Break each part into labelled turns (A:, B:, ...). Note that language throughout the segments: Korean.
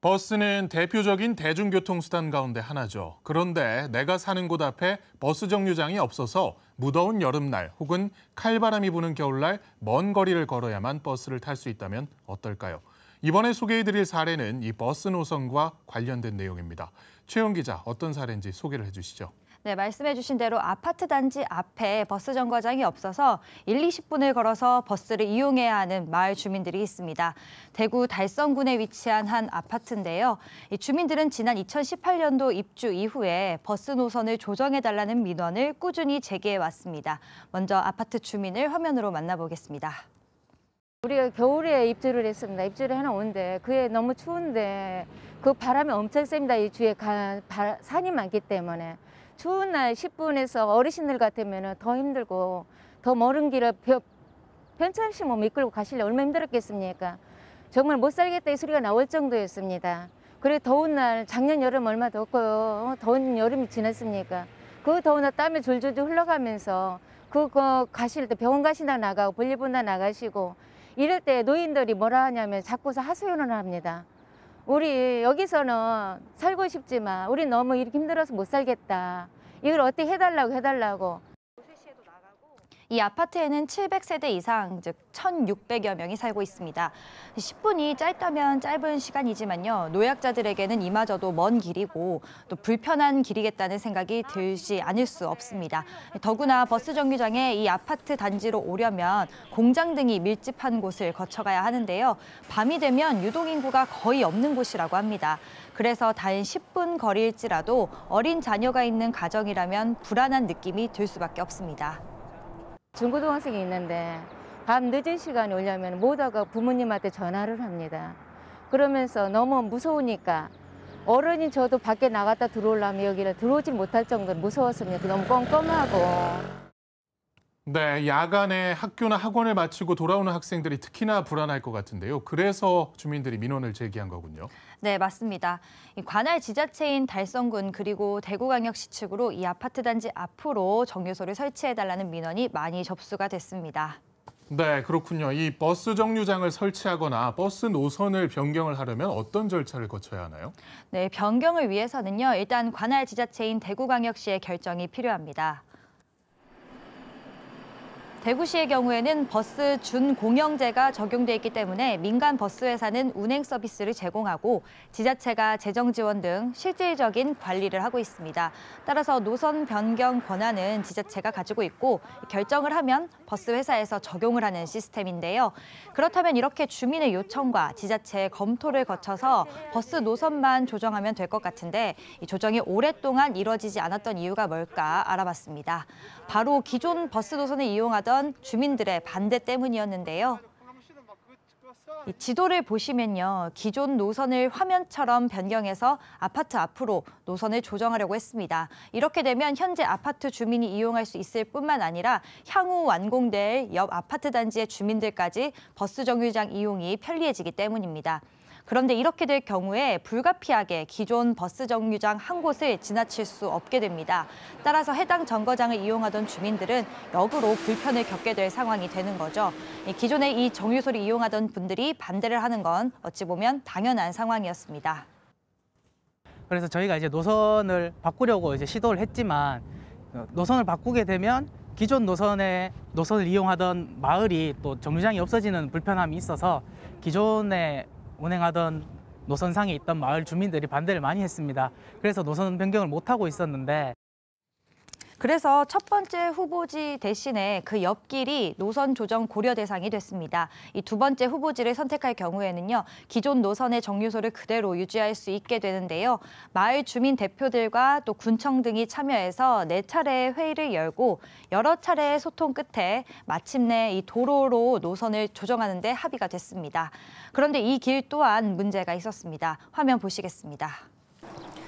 A: 버스는 대표적인 대중교통수단 가운데 하나죠. 그런데 내가 사는 곳 앞에 버스 정류장이 없어서 무더운 여름날 혹은 칼바람이 부는 겨울날 먼 거리를 걸어야만 버스를 탈 수 있다면 어떨까요? 이번에 소개해드릴 사례는 이 버스 노선과 관련된 내용입니다. 최영 기자, 어떤 사례인지 소개를 해주시죠.
B: 네, 말씀해 주신 대로 아파트 단지 앞에 버스 정거장이 없어서 20분을 걸어서 버스를 이용해야 하는 마을 주민들이 있습니다. 대구 달성군에 위치한 한 아파트인데요. 이 주민들은 지난 2018년도 입주 이후에 버스 노선을 조정해달라는 민원을 꾸준히 제기해 왔습니다. 먼저 아파트 주민을 화면으로 만나보겠습니다.
C: 우리가 겨울에 입주를 했습니다. 입주를 해놓은데 그게 너무 추운데 그 바람이 엄청 셉니다. 이 주에 산이 많기 때문에. 추운 날 10분에서 어르신들 같으면 더 힘들고 더 멀은 길을 편찮으시 못 이끌고 가시려 얼마나 힘들었겠습니까? 정말 못 살겠다 이 소리가 나올 정도였습니다. 그리고 더운 날 작년 여름 얼마 덥고요. 더운 여름이 지났습니까? 그 더운 날 땀이 줄줄 흘러가면서 그거 가실 때 병원 가시다 나가고 볼일본다 나가시고 이럴 때 노인들이 뭐라 하냐면 자꾸서 하소연을 합니다. 우리 여기서는 살고 싶지만 우리 너무 이렇게 힘들어서 못 살겠다. 이걸 어떻게 해달라고.
B: 이 아파트에는 700세대 이상, 즉 1,600여 명이 살고 있습니다. 10분이 짧다면 짧은 시간이지만요. 노약자들에게는 이마저도 먼 길이고 또 불편한 길이겠다는 생각이 들지 않을 수 없습니다. 더구나 버스 정류장에 이 아파트 단지로 오려면 공장 등이 밀집한 곳을 거쳐가야 하는데요. 밤이 되면 유동인구가 거의 없는 곳이라고 합니다. 그래서 단 10분 거리일지라도 어린 자녀가 있는 가정이라면 불안한 느낌이 들 수밖에 없습니다.
C: 중고등학생이 있는데 밤 늦은 시간에 오려면 모두가 부모님한테 전화를 합니다. 그러면서 너무 무서우니까 어른인 저도 밖에 나갔다 들어오려면 여기를 들어오지 못할 정도로 무서웠습니다. 너무 껌껌하고.
A: 네, 야간에 학교나 학원을 마치고 돌아오는 학생들이 특히나 불안할 것 같은데요. 그래서 주민들이 민원을 제기한 거군요.
B: 네, 맞습니다. 관할 지자체인 달성군 그리고 대구광역시 측으로 이 아파트 단지 앞으로 정류소를 설치해달라는 민원이 많이 접수가 됐습니다.
A: 네, 그렇군요. 이 버스 정류장을 설치하거나 버스 노선을 변경을 하려면 어떤 절차를 거쳐야 하나요? 네,
B: 변경을 위해서는요. 일단 관할 지자체인 대구광역시의 결정이 필요합니다. 대구시의 경우에는 버스 준공영제가 적용돼 있기 때문에 민간 버스 회사는 운행 서비스를 제공하고 지자체가 재정 지원 등 실질적인 관리를 하고 있습니다. 따라서 노선 변경 권한은 지자체가 가지고 있고 결정을 하면 버스 회사에서 적용을 하는 시스템인데요. 그렇다면 이렇게 주민의 요청과 지자체의 검토를 거쳐서 버스 노선만 조정하면 될 것 같은데 이 조정이 오랫동안 이뤄지지 않았던 이유가 뭘까 알아봤습니다. 바로 기존 버스 노선을 이용하던 주민들의 반대 때문이었는데요. 이 지도를 보시면요. 기존 노선을 화면처럼 변경해서 아파트 앞으로 노선을 조정하려고 했습니다. 이렇게 되면 현재 아파트 주민이 이용할 수 있을 뿐만 아니라 향후 완공될 옆 아파트 단지의 주민들까지 버스 정류장 이용이 편리해지기 때문입니다. 그런데 이렇게 될 경우에 불가피하게 기존 버스 정류장 한 곳을 지나칠 수 없게 됩니다. 따라서 해당 정거장을 이용하던 주민들은 역으로 불편을 겪게 될 상황이 되는 거죠. 기존에 이 정류소를 이용하던 분들이 반대를 하는 건 어찌 보면 당연한 상황이었습니다.
D: 그래서 저희가 이제 노선을 바꾸려고 시도를 했지만 노선을 바꾸게 되면 기존 노선을 이용하던 마을이 또 정류장이 없어지는 불편함이 있어서 기존에 운행하던 노선상에 있던 마을 주민들이 반대를 많이 했습니다. 그래서 노선 변경을 못하고 있었는데
B: 그래서 첫 번째 후보지 대신에 그 옆길이 노선 조정 고려 대상이 됐습니다. 이 두 번째 후보지를 선택할 경우에는요. 기존 노선의 정류소를 그대로 유지할 수 있게 되는데요. 마을 주민 대표들과 또 군청 등이 참여해서 4차례의 회의를 열고 여러 차례의 소통 끝에 마침내 이 도로로 노선을 조정하는 데 합의가 됐습니다. 그런데 이 길 또한 문제가 있었습니다. 화면 보시겠습니다.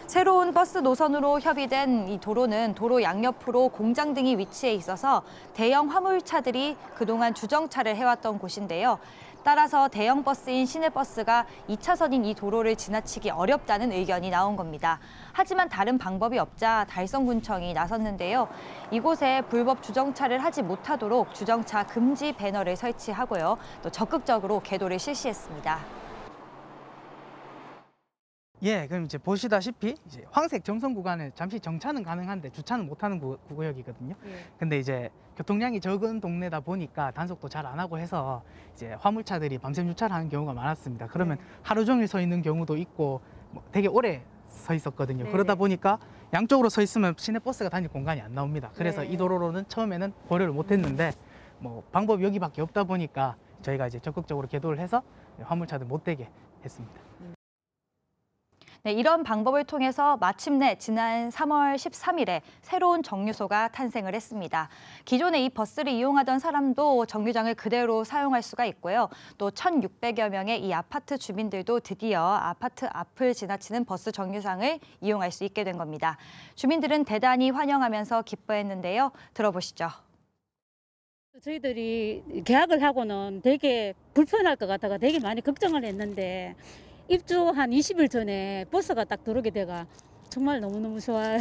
B: 새로운 버스 노선으로 협의된 이 도로는 도로 양옆으로 공장 등이 위치해 있어서 대형 화물차들이 그동안 주정차를 해왔던 곳인데요. 따라서 대형 버스인 시내버스가 2차선인 이 도로를 지나치기 어렵다는 의견이 나온 겁니다. 하지만 다른 방법이 없자 달성군청이 나섰는데요. 이곳에 불법 주정차를 하지 못하도록 주정차 금지 배너를 설치하고요. 또 적극적으로 계도를 실시했습니다.
D: 예, 그럼 이제 보시다시피 이제 황색 정선 구간에 잠시 정차는 가능한데 주차는 못하는 구역이거든요. 근데 이제 교통량이 적은 동네다 보니까 단속도 잘 안 하고 해서 이제 화물차들이 밤샘 주차를 하는 경우가 많았습니다. 그러면 하루 종일 서 있는 경우도 있고 뭐 되게 오래 서 있었거든요. 그러다 보니까 양쪽으로 서 있으면 시내버스가 다닐 공간이 안 나옵니다. 그래서 이 도로로는 처음에는 고려를 못했는데 뭐 방법이 여기밖에 없다 보니까 저희가 이제 적극적으로 계도를 해서 화물차들 못 대게 했습니다.
B: 네, 이런 방법을 통해서 마침내 지난 3월 13일에 새로운 정류소가 탄생을 했습니다. 기존에 이 버스를 이용하던 사람도 정류장을 그대로 사용할 수가 있고요. 또 1,600여 명의 이 아파트 주민들도 드디어 아파트 앞을 지나치는 버스 정류장을 이용할 수 있게 된 겁니다. 주민들은 대단히 환영하면서 기뻐했는데요. 들어보시죠.
E: 저희들이 계약을 하고는 되게 불편할 것 같아가 되게 많이 걱정을 했는데 입주 한 20일 전에 버스가 딱 들어오게 돼가 정말 너무너무 좋아요.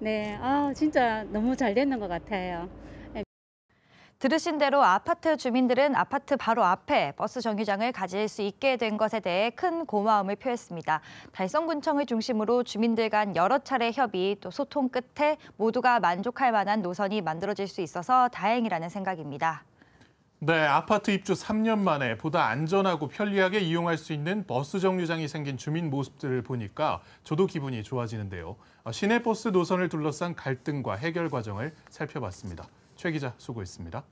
E: 네, 진짜 너무 잘 됐는 것 같아요.
B: 들으신 대로 아파트 주민들은 아파트 바로 앞에 버스 정류장을 가질 수 있게 된 것에 대해 큰 고마움을 표했습니다. 달성군청을 중심으로 주민들 간 여러 차례 협의 또 소통 끝에 모두가 만족할 만한 노선이 만들어질 수 있어서 다행이라는 생각입니다.
A: 네, 아파트 입주 3년 만에 보다 안전하고 편리하게 이용할 수 있는 버스 정류장이 생긴 주민 모습들을 보니까 저도 기분이 좋아지는데요. 시내버스 노선을 둘러싼 갈등과 해결 과정을 살펴봤습니다. 최 기자 수고했습니다.